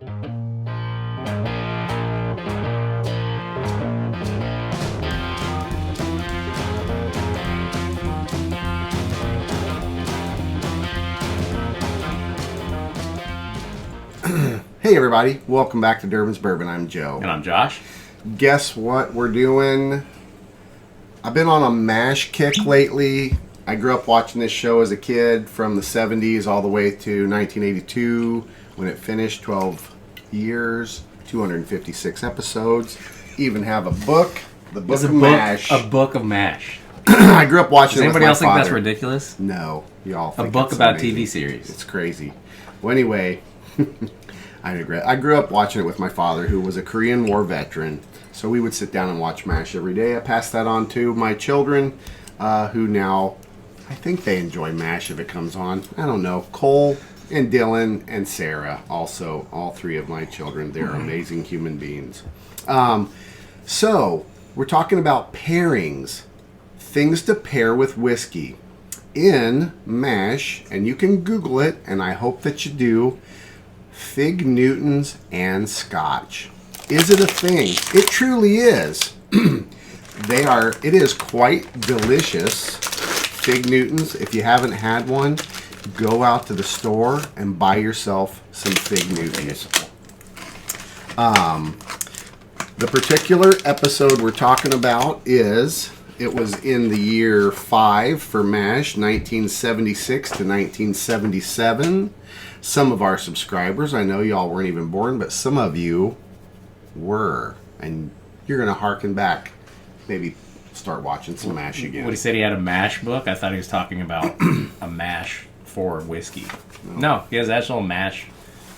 Hey everybody, welcome back to Durbin's Bourbon. I'm Joe. And I'm Josh. Guess what we're doing? I've been on a MASH kick lately. I grew up watching this show as a kid from the 70s all the way to 1982 when it finished. 12 years, 256 episodes. Even have a book, the Book of MASH. A book of MASH. I grew up watching it with my father. Does anybody else think that's ridiculous? No, y'all think a book it's about amazing. TV series. It's crazy. Well, anyway, I grew up watching it with my father, who was a Korean War veteran. So we would sit down and watch MASH every day. I passed that on to my children, who now, I think they enjoy MASH if it comes on. I don't know. Cole and Dylan and Sarah, also, all three of my children. They're amazing human beings. So, we're talking about pairings. Things to pair with whiskey. In MASH, and you can Google it, and I hope that you do, Fig Newtons and Scotch. Is it a thing? It truly is. It is quite delicious. Fig Newtons, if you haven't had one, go out to the store and buy yourself some Fig Newtons. The particular episode we're talking about it was in the year 5 for MASH, 1976 to 1977. Some of our subscribers, I know y'all weren't even born, but some of you were. And you're going to harken back. Maybe start watching some MASH again. When he said he had a MASH book, I thought he was talking about a MASH for whiskey. No, he has actual MASH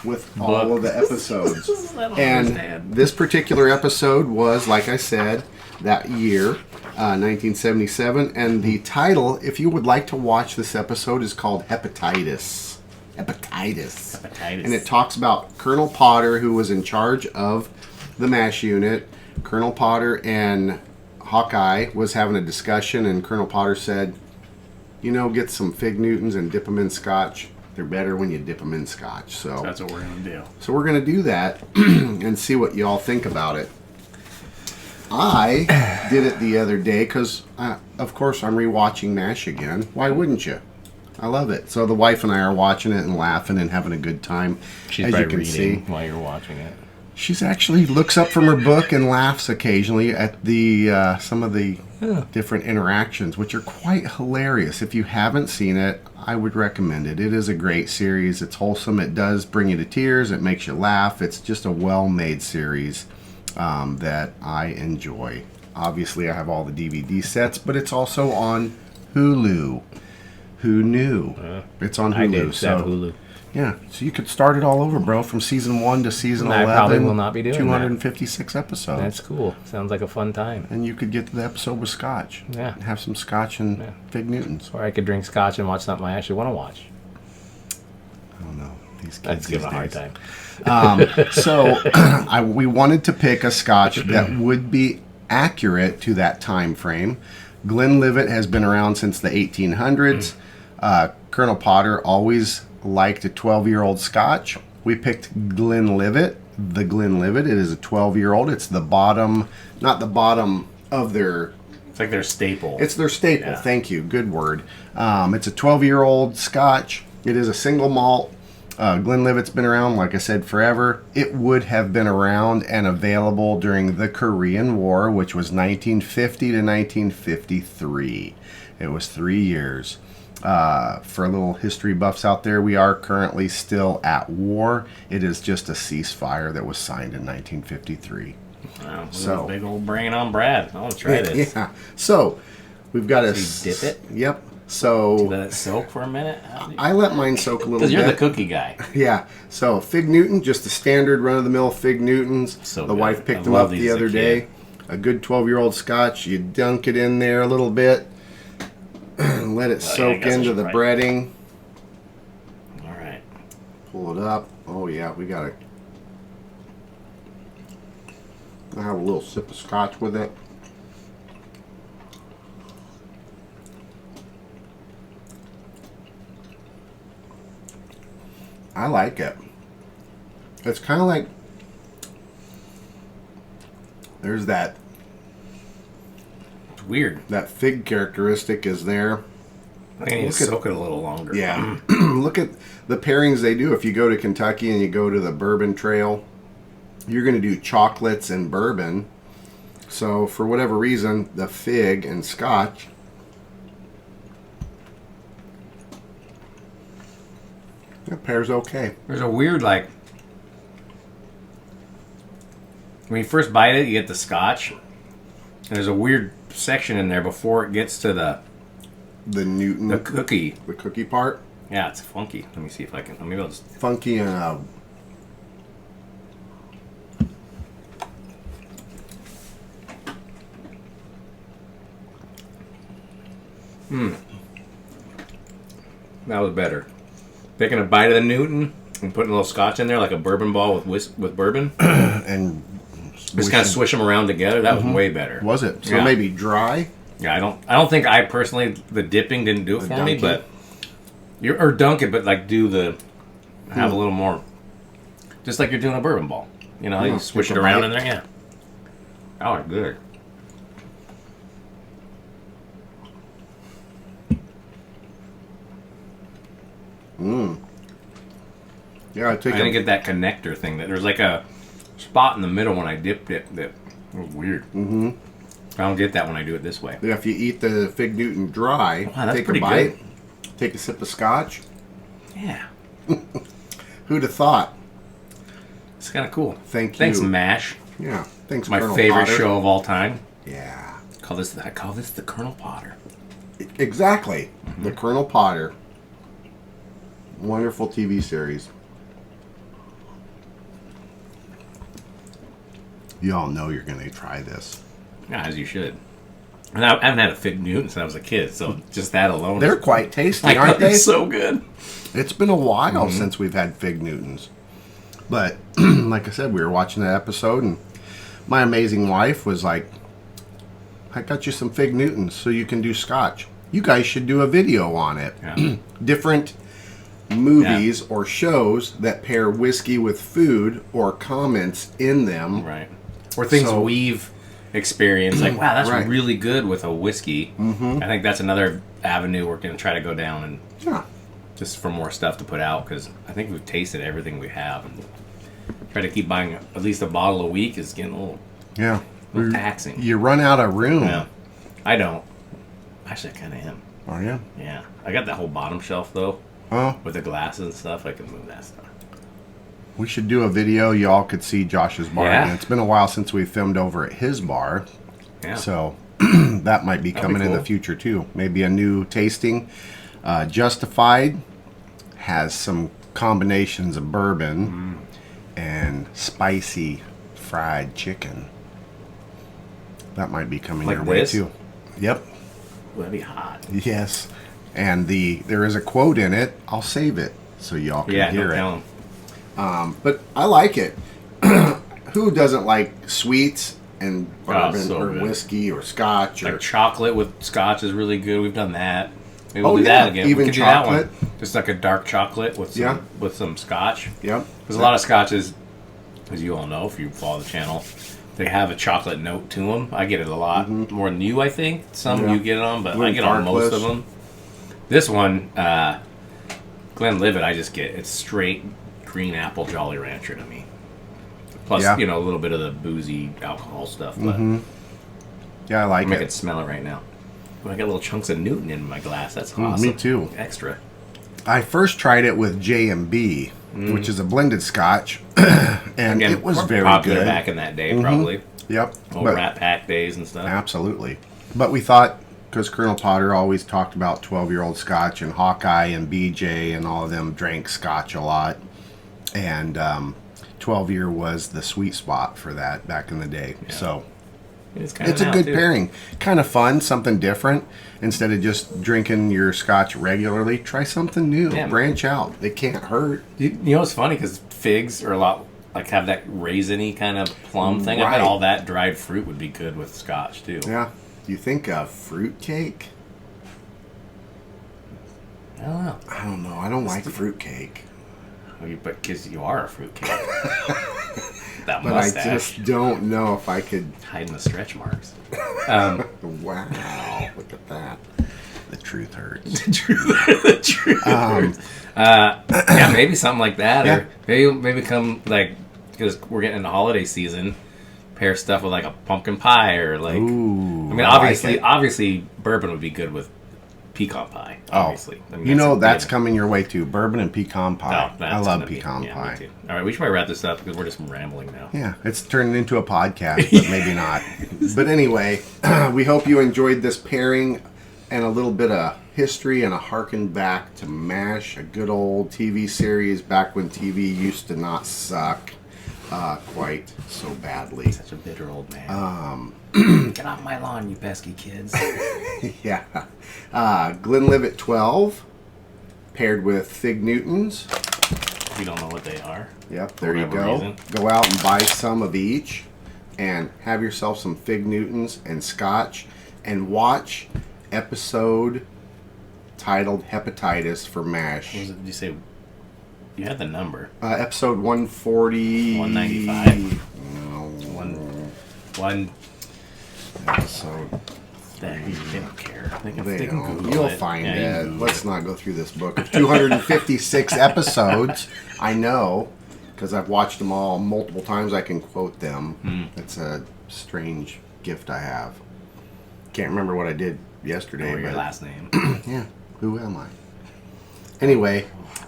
with book. All of the episodes. I don't and understand. This particular episode was, like I said, that year, 1977. And the title, if you would like to watch this episode, is called Hepatitis. Hepatitis. And it talks about Colonel Potter, who was in charge of the MASH unit. Colonel Potter and Hawkeye was having a discussion, and Colonel Potter said, get some Fig Newtons and dip them in Scotch. They're better when you dip them in Scotch. So that's what we're going to do. So we're going to do that and see what y'all think about it. I did it the other day because, of course, I'm rewatching MASH again. Why wouldn't you? I love it. So the wife and I are watching it and laughing and having a good time. She's as probably you can reading see while you're watching it. She's actually looks up from her book and laughs occasionally at the some of the different interactions, which are quite hilarious. If you haven't seen it, I would recommend it. It is a great series. It's wholesome. It does bring you to tears. It makes you laugh. It's just a well-made series that I enjoy. Obviously, I have all the DVD sets, but it's also on Hulu. Who knew? It's on Hulu. I did have Hulu. Yeah, so you could start it all over, bro, from season 1 to season 11. I probably will not be doing 256 episodes. That's cool. Sounds like a fun time. And you could get to the episode with Scotch. Yeah. Have some Scotch and Fig Newtons. Or I could drink Scotch and watch something I actually want to watch. I don't know. These kids That's giving a hard time. We wanted to pick a Scotch that would be accurate to that time frame. Glenlivet has been around since the 1800s. Colonel Potter always liked a 12-year-old Scotch. We picked Glenlivet. The Glenlivet. It is a 12-year-old. It's the bottom, not the bottom of their... It's like their staple. It's their staple. Yeah. Thank you. Good word. It's a 12-year-old Scotch. It is a single malt. Glenlivet's been around, like I said, forever. It would have been around and available during the Korean War, which was 1950 to 1953. It was 3 years. For little history buffs out there, we are currently still at war. It is just a ceasefire that was signed in 1953. Wow, so big old brain on Brad. I want to try this. Yeah. So we've got to dip it. Yep. So let it soak for a minute. I let mine soak a little bit. Because you're the cookie guy. Yeah. So Fig Newton, just the standard run-of-the-mill Fig Newtons. So the wife picked them up the other day. A good 12-year-old Scotch. You dunk it in there a little bit. Let it soak into the breading. All right. Pull it up. Oh yeah, we got to have a little sip of Scotch with it. I like it. It's kind of like there's that It's weird. that fig characteristic is there. I need to soak it a little longer. Yeah. Look at the pairings they do. If you go to Kentucky and you go to the Bourbon Trail, you're going to do chocolates and bourbon. So for whatever reason, the fig and Scotch, it pairs okay. There's a weird, like, when you first bite it, you get the Scotch. And there's a weird section in there before it gets to the Newton, the cookie. the cookie part, Yeah, it's funky. Let me see if I can. Maybe I'll just. funky and That was better. Picking a bite of the Newton and putting a little Scotch in there, like a bourbon ball with bourbon. and Just kind of swish them around together. That was way better. was it? So Yeah. maybe dry. Yeah, I don't think I personally the dipping didn't do it The for me, dunking? but or dunk it, but like do the have a little more, just like you're doing a bourbon ball. You know, Yeah, you swish take it a around bite. in there. Yeah. Oh, good. Yeah, I take I didn't get that connector thing. That there's like a spot in the middle when I dipped it. That was weird. Mm-hmm. I don't get that when I do it this way. Yeah, if you eat the fig Newton dry, Wow, that's take a pretty bite, take a sip of Scotch. Yeah, Who'd have thought? it's kind of cool. Thank you. Thanks, MASH. Yeah, thanks, My Colonel favorite Potter. show of all time. Yeah, I call this the Colonel Potter. exactly. The Colonel Potter. Wonderful TV series. You all know you're going to try this. Yeah, as you should. And I haven't had a fig Newton since I was a kid, so just that alone. They're quite tasty, I aren't know, they? they're so good. It's been a while since we've had fig Newtons. But like I said, we were watching that episode, and my amazing wife was like, I got you some fig Newtons so you can do Scotch. You guys should do a video on it. Yeah. Different movies or shows that pair whiskey with food or comments in them. Right. Or things So- we've experienced, like, wow, that's Right. really good with a whiskey. I think that's another avenue we're going to try to go down, and Yeah. just for more stuff to put out, because I think we've tasted everything we have, and try to keep buying at least a bottle a week is getting a Yeah. little taxing. You run out of room. Yeah. I don't. Actually, I kind of am. Are you? Yeah. I got that whole bottom shelf, though, Huh? with the glasses and stuff. I can move that stuff. We should do a video. Y'all could see Josh's bar. Yeah. Again. It's been a while since we filmed over at his bar. Yeah. So that might be That'd be coming in the cool. future too. Maybe a new tasting. Justified has some combinations of bourbon and spicy fried chicken. That might be coming Like your way this? too. Yep. Ooh, that'd be hot. Yes. And there is a quote in it. I'll save it so y'all can Yeah, hear no it. tell 'em. But I like it. Who doesn't like sweets and bourbon so or good. whiskey or Scotch or Like chocolate with Scotch is really good. We've done that. Maybe we'll Oh, do yeah, that again. even we can chocolate. do that one. Just like a dark chocolate with some, Yeah. with some Scotch. Yep. Because a lot of Scotches, as you all know if you follow the channel, they have a chocolate note to them. I get it a lot more than you, I think. Some Mm-hmm. Yeah. you get it on, but I Little get on most darkless. of them. This one, Glenlivet, I just get it's straight green apple Jolly Rancher to me. Plus, Yeah. you know, a little bit of the boozy alcohol stuff. But Yeah, I like I it. can smell it right now. Ooh, I got little chunks of Newton in my glass. That's me awesome. too. Extra. I first tried it with J&B, which is a blended Scotch, and Again, it was more very popular good. back in that day, probably. Yep. Old But- Rat Pack days and stuff. Absolutely. But we thought, because Colonel Potter always talked about 12-year-old Scotch, and Hawkeye and BJ and all of them drank Scotch a lot. And 12-year was the sweet spot for that back in the day. So It's, kind it's a good pairing. Kind of fun, something different. Instead of just drinking your Scotch regularly, try something new. Yeah. Branch out. It can't hurt. You know what's funny? Because figs are a lot, like, have that raisiny kind of plum thing. I Right. bet all that dried fruit would be good with Scotch, too. Yeah. You think of fruit cake? I don't know. I don't know. I don't like fruit cake. But because you are a fruitcake. That But mustache. I just don't know if I could. Hiding the stretch marks. Wow, look at that. The truth hurts. The truth. Yeah, maybe something like that, Yeah. or maybe come like because we're getting into holiday season, pair stuff with like a pumpkin pie or like. Ooh, I mean, obviously, bourbon would be good with pecan pie. Obviously, I mean, you know a that's given. coming your way too. Bourbon and pecan pie. Oh, I that's love gonna be- pecan yeah, pie. me too. All right, we should probably wrap this up because we're just rambling now. Yeah, it's turning into a podcast, but maybe not. But anyway, we hope you enjoyed this pairing and a little bit of history and a harken back to MASH, a good old TV series back when TV used to not suck quite so badly. Such a bitter old man. Get off my lawn, you pesky kids. Yeah. Glenlivet 12 paired with Fig Newtons. If you don't know what they are. Yep, there you whatever go. reason. Go out and buy some of each and have yourself some Fig Newtons and Scotch and watch episode titled Hepatitis for MASH. What was it? Did you say you had the number? Episode 140. 195. No. One. Episode. They don't care. They can They Google don't. You'll it. find Yeah, you can it. Google Let's not go through this book of 256 episodes. I know, because I've watched them all multiple times. I can quote them. It's a strange gift I have. Can't remember what I did yesterday. Or your but last name. yeah, who am I? Anyway,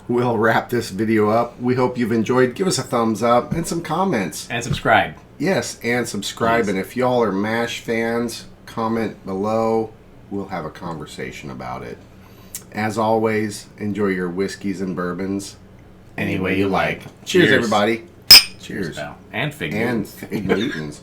we'll wrap this video up. We hope you've enjoyed. Give us a thumbs up and some comments. And subscribe. Yes, and subscribe. Please. And if y'all are MASH fans, comment below. We'll have a conversation about it. As always, enjoy your whiskeys and bourbons any way you like. Cheers, everybody. Cheers. Pal. And fig And Newtons. Fig Newtons.